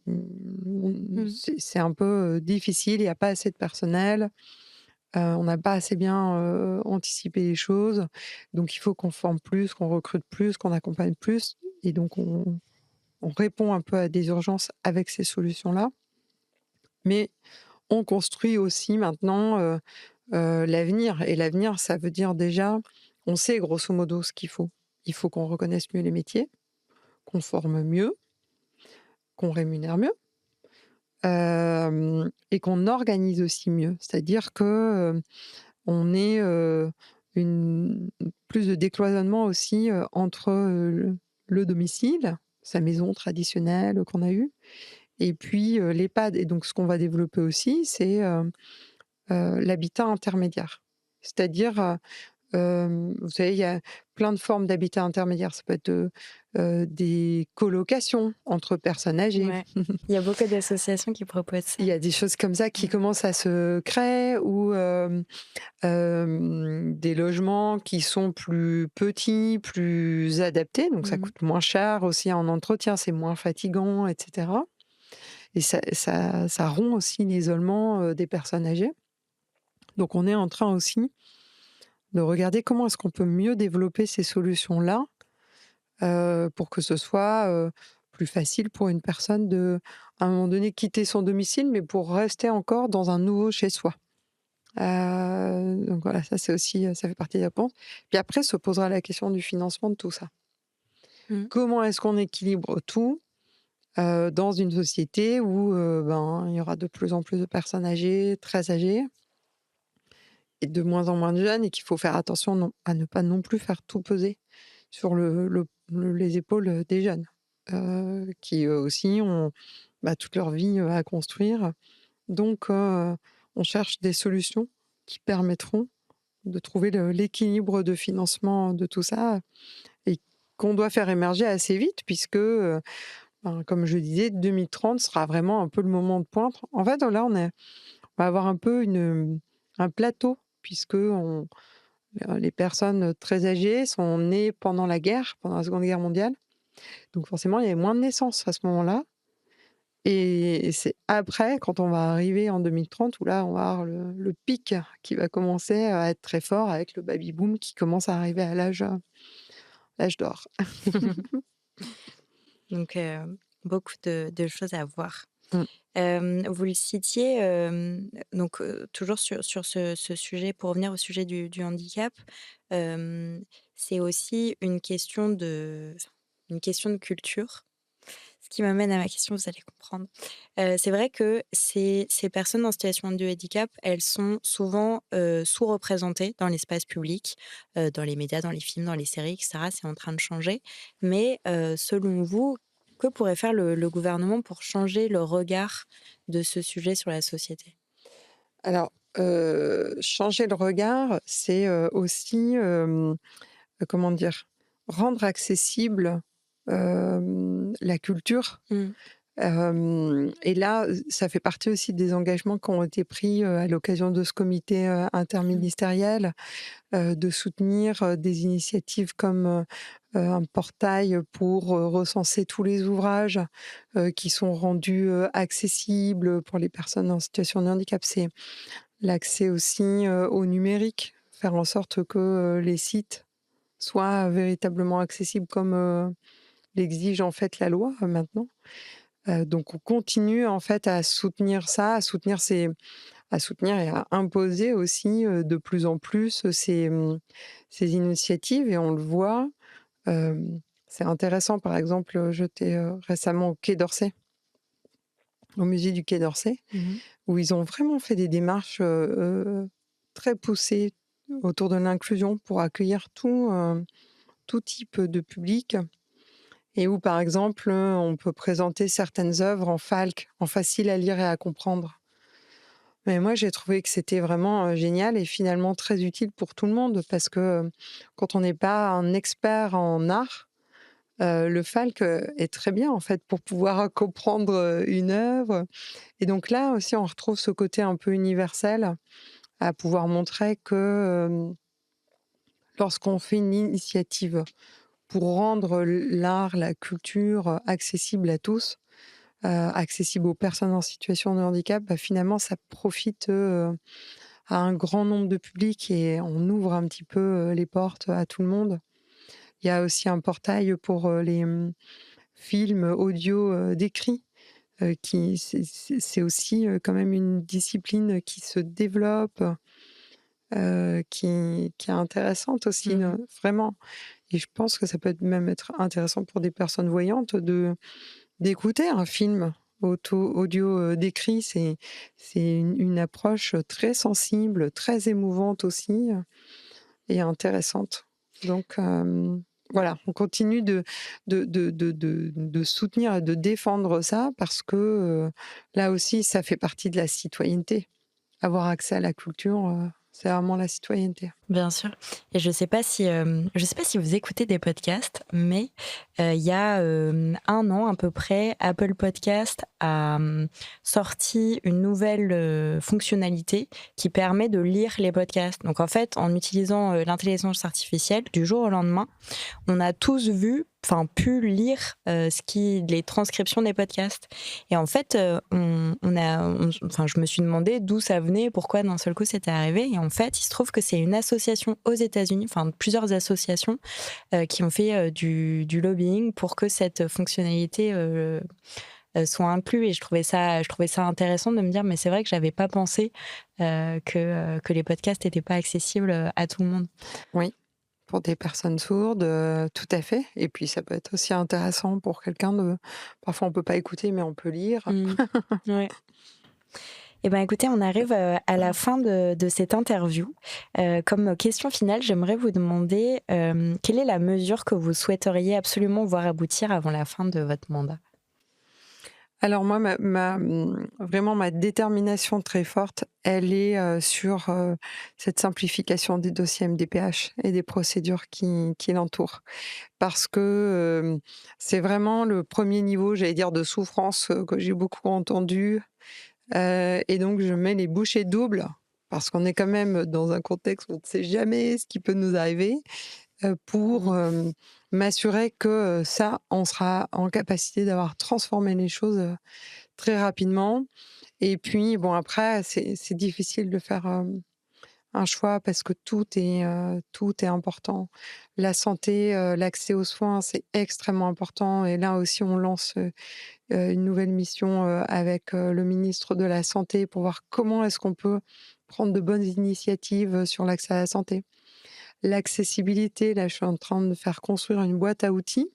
S1: Mmh.
S2: C'est un peu, difficile, il y a pas assez de personnel, on n'a pas assez bien, anticipé les choses. Donc il faut qu'on forme plus, qu'on recrute plus, qu'on accompagne plus et donc on répond un peu à des urgences avec ces solutions-là. Mais on construit aussi maintenant, l'avenir et l'avenir, ça veut dire déjà, on sait grosso modo ce qu'il faut. Il faut qu'on reconnaisse mieux les métiers, qu'on forme mieux, qu'on rémunère mieux, et qu'on organise aussi mieux. C'est-à-dire que, on ait, une plus de décloisonnement aussi, entre, le domicile, sa maison traditionnelle qu'on a eue et puis, l'EHPAD et donc ce qu'on va développer aussi, c'est, l'habitat intermédiaire. C'est-à-dire, vous savez, il y a plein de formes d'habitat intermédiaire. Ça peut être, des colocations entre personnes âgées.
S1: Ouais. Il y a beaucoup d'associations qui proposent
S2: Il
S1: ça.
S2: y a des choses comme ça qui
S1: Mmh.
S2: commencent à se créer ou, des logements qui sont plus petits, plus adaptés, donc ça
S1: Mmh.
S2: coûte moins cher aussi en entretien, c'est moins fatigant et cetera et ça rompt aussi l'isolement, des personnes âgées. Donc on est en train aussi de regarder comment est-ce qu'on peut mieux développer ces solutions-là, pour que ce soit, plus facile pour une personne de, à un moment donné, quitter son domicile, mais pour rester encore dans un nouveau chez soi. Donc voilà, ça c'est aussi, ça fait partie des réponses. Puis après se posera la question du financement de tout ça.
S1: Mmh.
S2: Comment est-ce qu'on équilibre tout, dans une société où, ben, il y aura de plus en plus de personnes âgées, très âgées et de moins en moins de jeunes et qu'il faut faire attention à ne pas non plus faire tout peser sur les épaules, des jeunes, qui eux aussi ont, bah, toute leur vie, à construire. Donc on cherche des solutions qui permettront de trouver l'équilibre de financement de tout ça et qu'on doit faire émerger assez vite puisque, ben, comme je disais, 2030 sera vraiment un peu le moment de pointe. En fait, là, on va avoir un peu un plateau puisque les personnes très âgées sont nées pendant la guerre, pendant la Seconde Guerre mondiale. Donc forcément, il y avait moins de naissances à ce moment-là et c'est après, quand on va arriver en 2030 où là, on va avoir le pic qui va commencer à être très fort avec le baby boom qui commence à arriver à l'âge d'or.
S1: Donc beaucoup de choses à voir.
S2: Mmh.
S1: Vous le citiez, donc toujours sur ce sujet, pour revenir au sujet du handicap, hem, c'est aussi une question de culture. Ce qui m'amène à ma question, vous allez comprendre. C'est vrai que ces personnes en situation de handicap, elles sont souvent, sous-représentées dans l'espace public, dans les médias, dans les films, dans les séries et cetera. C'est en train de changer. Mais, selon vous, que pourrait faire le gouvernement pour changer le regard de ce sujet sur la société?
S2: Alors, changer le regard, c'est, aussi, comment dire? Rendre accessible, la culture,
S1: Mmh.
S2: Et là, ça fait partie aussi des engagements qui ont été pris, à l'occasion de ce comité,
S1: Mmh.
S2: interministériel, de soutenir, des initiatives comme, un portail pour, recenser tous les ouvrages, qui sont rendus, accessibles pour les personnes en situation de handicap. C'est l'accès aussi, au numérique, faire en sorte que, les sites soient véritablement accessibles comme, l'exige en fait la loi, maintenant. Donc on continue en fait à soutenir ça, à soutenir et à imposer aussi, de plus en plus, ces initiatives et on le voit, c'est intéressant par exemple, j'étais, récemment au Quai d'Orsay, au musée du Quai d'Orsay,
S1: Mmh.
S2: où ils ont vraiment fait des démarches, très poussées autour de l'inclusion pour accueillir tout type de public et où par exemple, on peut présenter certaines œuvres en FALC, en facile à lire et à comprendre. Mais moi, j'ai trouvé que c'était vraiment, génial et finalement très utile pour tout le monde parce que, quand on n'est pas un expert en art, le FALC, est très bien en fait pour pouvoir comprendre, une œuvre et donc là aussi, on retrouve ce côté un peu universel à pouvoir montrer que, lorsqu'on fait une initiative pour rendre l'art, la culture, accessible à tous, accessible aux personnes en situation de handicap, bah, finalement ça profite, à un grand nombre de publics et on ouvre un petit peu, les portes à tout le monde. Il y a aussi un portail pour, les, films audio, décrits, qui c'est aussi, quand même une discipline qui se développe, qui est intéressante aussi,
S1: Mmh.
S2: vraiment et je pense que ça peut être même être intéressant pour des personnes voyantes d'écouter un film audio, décrit. C'est une approche, très sensible, très émouvante aussi, et intéressante. Donc, voilà, on continue de soutenir et de défendre ça parce que, là aussi, ça fait partie de la citoyenneté. Avoir accès à la culture, c'est vraiment la citoyenneté.
S1: Bien sûr. Et je sais pas si vous écoutez des podcasts, mais il y a 1 an à peu près, Apple Podcast a, sorti une nouvelle, fonctionnalité qui permet de lire les podcasts. Donc en fait, en utilisant, l'intelligence artificielle, du jour au lendemain, on a tous pu lire les transcriptions des podcasts. Et en fait, je me suis demandé d'où ça venait, pourquoi d'un seul coup c'était arrivé. Et en fait, il se trouve que c'est une association aux États-Unis, enfin plusieurs associations qui ont fait du lobbying pour que cette fonctionnalité soit inclue. Et je trouvais ça intéressant de me dire, mais c'est vrai que j'avais pas pensé que les podcasts n'étaient pas accessibles à tout le monde.
S2: Oui, pour des personnes sourdes, tout à fait et puis ça peut être aussi intéressant pour quelqu'un de parfois on peut pas écouter mais on peut lire.
S1: Mm. Ouais. Eh ben, écoutez, on arrive à la fin de cette interview. Comme question finale, j'aimerais vous demander quelle est la mesure que vous souhaiteriez absolument voir aboutir avant la fin de votre mandat?
S2: Alors moi, vraiment ma détermination très forte, elle est, sur, cette simplification des dossiers MDPH et des procédures qui l'entourent. Parce que, c'est vraiment le premier niveau, j'allais dire, de souffrance, que j'ai beaucoup entendu, et donc je mets les bouchées doubles parce qu'on est quand même dans un contexte où on ne sait jamais ce qui peut nous arriver. Pour,
S1: Mmh.
S2: m'assurer que, ça, on sera en capacité d'avoir transformé les choses, très rapidement et puis bon après c'est difficile de faire, un choix parce que tout est important. La santé, l'accès aux soins, c'est extrêmement important et là aussi on lance, une nouvelle mission, avec, le ministre de la Santé pour voir comment est-ce qu'on peut prendre de bonnes initiatives, sur l'accès à la santé. L'accessibilité, là, je suis en train de faire construire une boîte à outils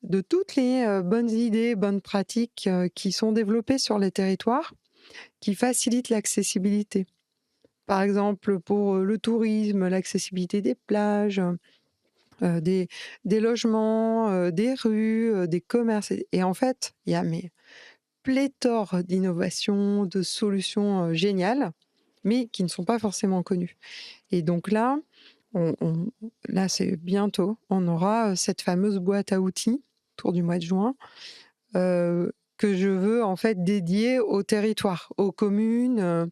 S2: de toutes les, bonnes idées, bonnes pratiques, qui sont développées sur les territoires, qui facilitent l'accessibilité. Par exemple, pour, le tourisme, l'accessibilité des plages, des logements, des rues, des commerces et en fait, il y a mais pléthore d'innovations, de solutions, géniales, mais qui ne sont pas forcément connues. Et donc là, on là, c'est bientôt, on aura, cette fameuse boîte à outils autour du mois de juin, que je veux en fait dédier au territoire, aux communes,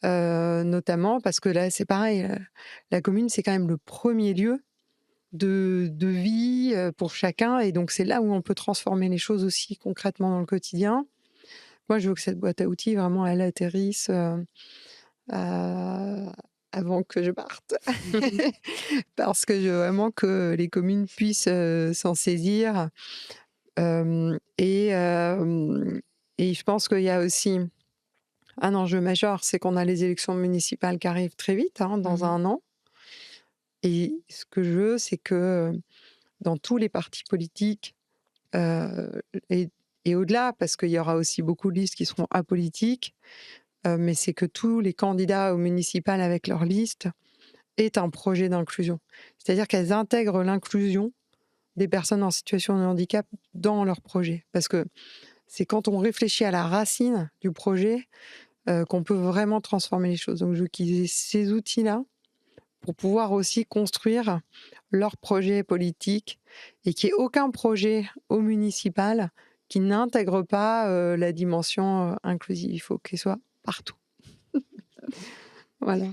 S2: notamment parce que là, c'est pareil, la commune, c'est quand même le premier lieu de vie pour chacun, et donc c'est là où on peut transformer les choses aussi concrètement dans le quotidien. Moi, je veux que cette boîte à outils, vraiment, elle atterrisse euh, avant que je parte, parce que je veux vraiment que les communes puissent s'en saisir. Et je pense qu'il y a aussi un enjeu majeur, c'est qu'on a les élections municipales qui arrivent très vite, hein, dans un an. Et ce que je veux, c'est que dans tous les partis politiques, euh, et, et au-delà, parce qu'il y aura aussi beaucoup de listes qui seront apolitiques, mais c'est que tous les candidats aux municipales avec leur liste aient un projet d'inclusion. C'est-à-dire qu'elles intègrent l'inclusion des personnes en situation de handicap dans leur projet. Parce que c'est quand on réfléchit à la racine du projet qu'on peut vraiment transformer les choses. Donc je veux qu'ils aient ces outils-là pour pouvoir aussi construire leur projet politique et qu'il n'y ait aucun projet au municipal qui n'intègre pas la dimension inclusive. Il faut qu'elle soit partout. Voilà.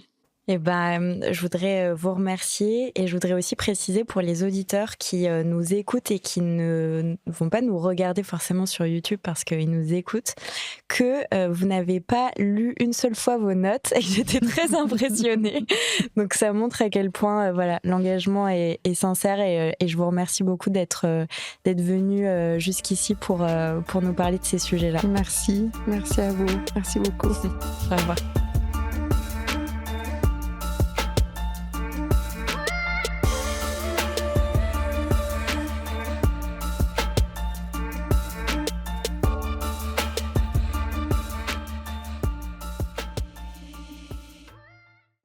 S1: Eh ben, je voudrais vous remercier, et je voudrais aussi préciser pour les auditeurs qui nous écoutent et qui ne vont pas nous regarder forcément sur YouTube parce qu'ils nous écoutent, que vous n'avez pas lu une seule fois vos notes et que j'étais très impressionnée. Donc ça montre à quel point voilà, l'engagement est sincère, et je vous remercie beaucoup d'être venu jusqu'ici pour nous parler de ces sujets-là.
S2: Merci à vous. Merci beaucoup.
S1: Au revoir.